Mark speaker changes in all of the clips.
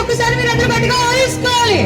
Speaker 1: ఒకసారి మీరు అందరూ గట్టిగా ఊహించుకోవాలి.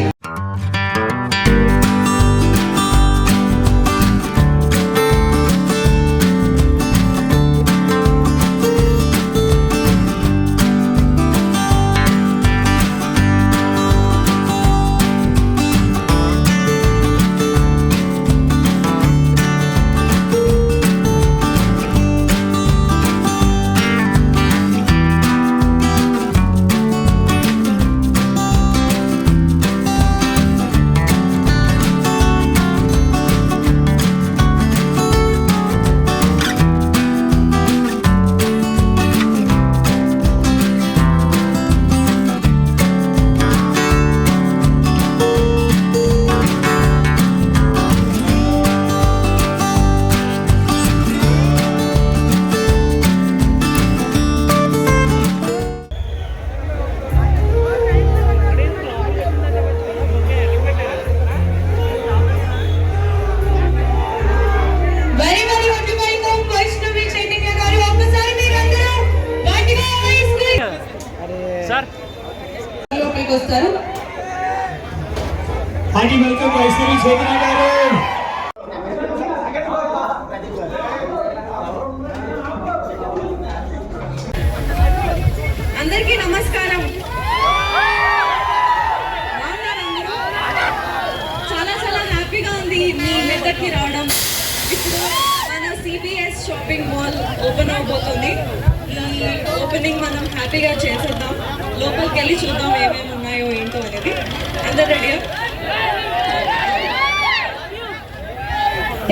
Speaker 1: వస్తారు. అందరికీ నమస్కారం. చాలా చాలా హ్యాపీగా ఉంది మీ మెదక్కి రావడం. ఇప్పుడు మన సిబిఎస్ షాపింగ్ మాల్ ఓపెన్ అవబోతుంది. ఈ ఓపెనింగ్ మనం హ్యాపీగా చేసేద్దాం. లోపలికి వెళ్ళి చూద్దాం ఏమేమి ఉన్నాయో ఏంటో అనేది. అందరు రెడీ?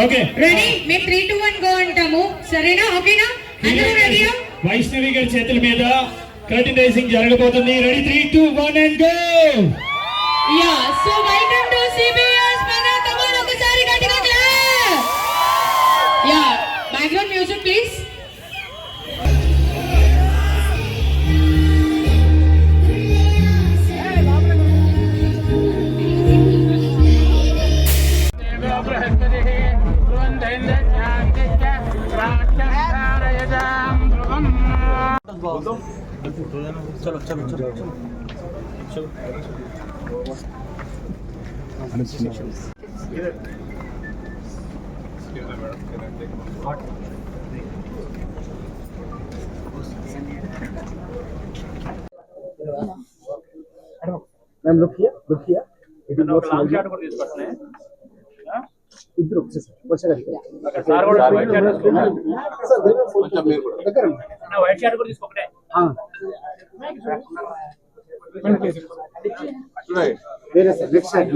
Speaker 2: Okay
Speaker 1: ready? మేము 3, 2, 1 గో అంటాము. సరేనా? ఓకేనా? అందరూ రెడీయా?
Speaker 2: వైష్ణవి గారి చేతుల మీద కర్టెన్ రైజింగ్ జరగబోతుంది. Ready? 3, 2, 1 and go.
Speaker 1: Ya, so welcome to CBS. మన తమను ఒకసారి గట్టిగా clap. Ya, background music please.
Speaker 3: चलो चलो चलो चलो ma'am look here it is not launch shot को తీసుకొస్తానే ఇద్దరు వచ్చేసారు సార్ కూడా వైట్ షాట్ తీసుకోండి సార్ కొంచెం మీరు కూడా దగ్గర నా వైట్ షాట్ కూడా తీసుకోండి రైట్ వేరే సార్ నెక్స్ట్ సైడ్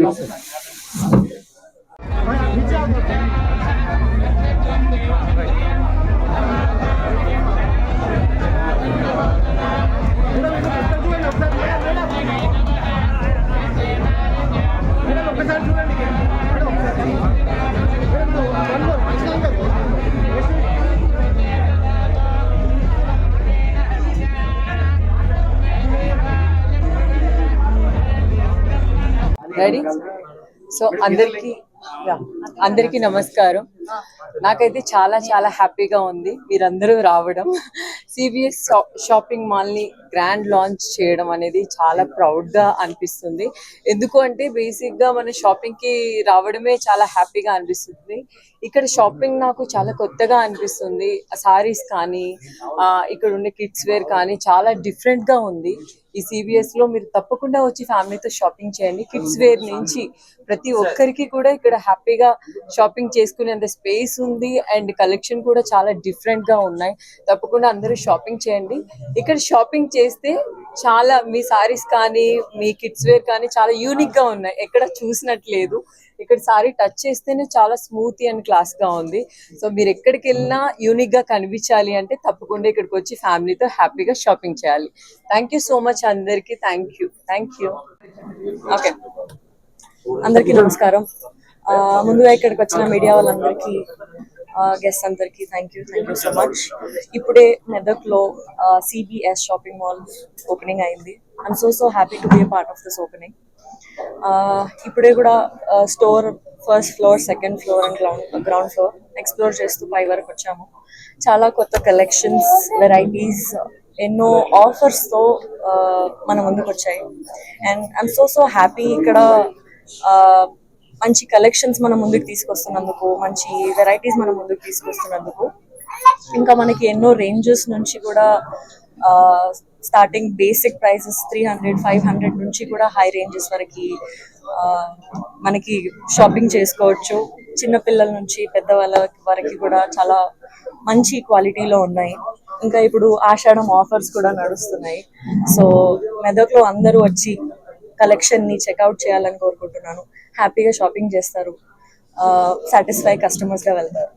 Speaker 3: ఒకసారి చూడండి
Speaker 4: రెడీ? సో అందరికీ నమస్కారం. నాకైతే చాలా చాలా హ్యాపీగా ఉంది మీరందరూ రావడం. సిబిఎస్ షాపింగ్ మాల్ని గ్రాండ్ లాంచ్ చేయడం అనేది చాలా ప్రౌడ్గా అనిపిస్తుంది. ఎందుకు అంటే బేసిక్గా మన షాపింగ్కి రావడమే చాలా హ్యాపీగా అనిపిస్తుంది. ఇక్కడ షాపింగ్ నాకు చాలా కొత్తగా అనిపిస్తుంది. సారీస్ కానీ ఇక్కడ ఉండే కిడ్స్ వేర్ కానీ చాలా డిఫరెంట్గా ఉంది. ఈ సిబిఎస్లో మీరు తప్పకుండా వచ్చి ఫ్యామిలీతో షాపింగ్ చేయండి. కిడ్స్ వేర్ నుంచి ప్రతి ఒక్కరికి కూడా ఇక్కడ హ్యాపీగా షాపింగ్ చేసుకునేంత స్పేస్ ఉంది అండ్ కలెక్షన్ కూడా చాలా డిఫరెంట్గా ఉన్నాయి. తప్పకుండా అందరూ షాపింగ్ చేయండి. ఇక్కడ షాపింగ్ చేస్తే చాలా మీ సారీస్ కానీ మీ కిడ్స్ వేర్ కానీ చాలా యూనిక్గా ఉన్నాయి. ఎక్కడ చూసినట్లేదు. ఇక్కడ సారీ టచ్ చేస్తేనే చాలా స్మూత్ అండ్ క్లాస్ గా ఉంది. సో మీరు ఎక్కడికి వెళ్ళినా యూనిక్ గా కనిపించాలి అంటే తప్పకుండా ఇక్కడికి వచ్చి ఫ్యామిలీతో హ్యాపీగా షాపింగ్ చేయాలి. థ్యాంక్ యూ సో మచ్ అందరికి. Thank you. ఓకే, అందరికీ నమస్కారం. ముందుగా ఇక్కడికి వచ్చిన మీడియా వాళ్ళందరికీ, గెస్ట్ అందరికీ థ్యాంక్ యూ సో మచ్. ఇప్పుడే మెదక్లో సిబిఎస్ షాపింగ్ మాల్ ఓపెనింగ్ అయింది. I'm so happy to be A part of this opening. ఇప్పుడే కూడా store first floor, second floor and ground floor explore చేస్తూ పై వరకు వచ్చాము. చాలా కొత్త కలెక్షన్స్, వెరైటీస్
Speaker 5: ఎన్నో ఆఫర్స్తో మన ముందుకు వచ్చాయి. అండ్ ఐఎమ్ సో హ్యాపీ ఇక్కడ మంచి కలెక్షన్స్ మన ముందుకు తీసుకొస్తున్నందుకు, మంచి వెరైటీస్ మన ముందుకు తీసుకొస్తున్నందుకు. ఇంకా మనకి ఎన్నో రేంజెస్ నుంచి కూడా స్టార్టింగ్ బేసిక్ ప్రైసెస్ 300-500 నుంచి కూడా హై రేంజెస్ వరకు మనకి షాపింగ్ చేసుకోవచ్చు. చిన్నపిల్లల నుంచి పెద్దవాళ్ళ వరకు కూడా చాలా మంచి క్వాలిటీలో ఉన్నాయి. ఇంకా ఇప్పుడు ఆషాఢం ఆఫర్స్ కూడా నడుస్తున్నాయి. సో మెదక్లో అందరూ వచ్చి కలెక్షన్ని చెక్అవుట్ చేయాలని కోరుకుంటున్నాను. హ్యాపీగా షాపింగ్ చేస్తారు, సాటిస్ఫై కస్టమర్స్గా వెళ్తారు.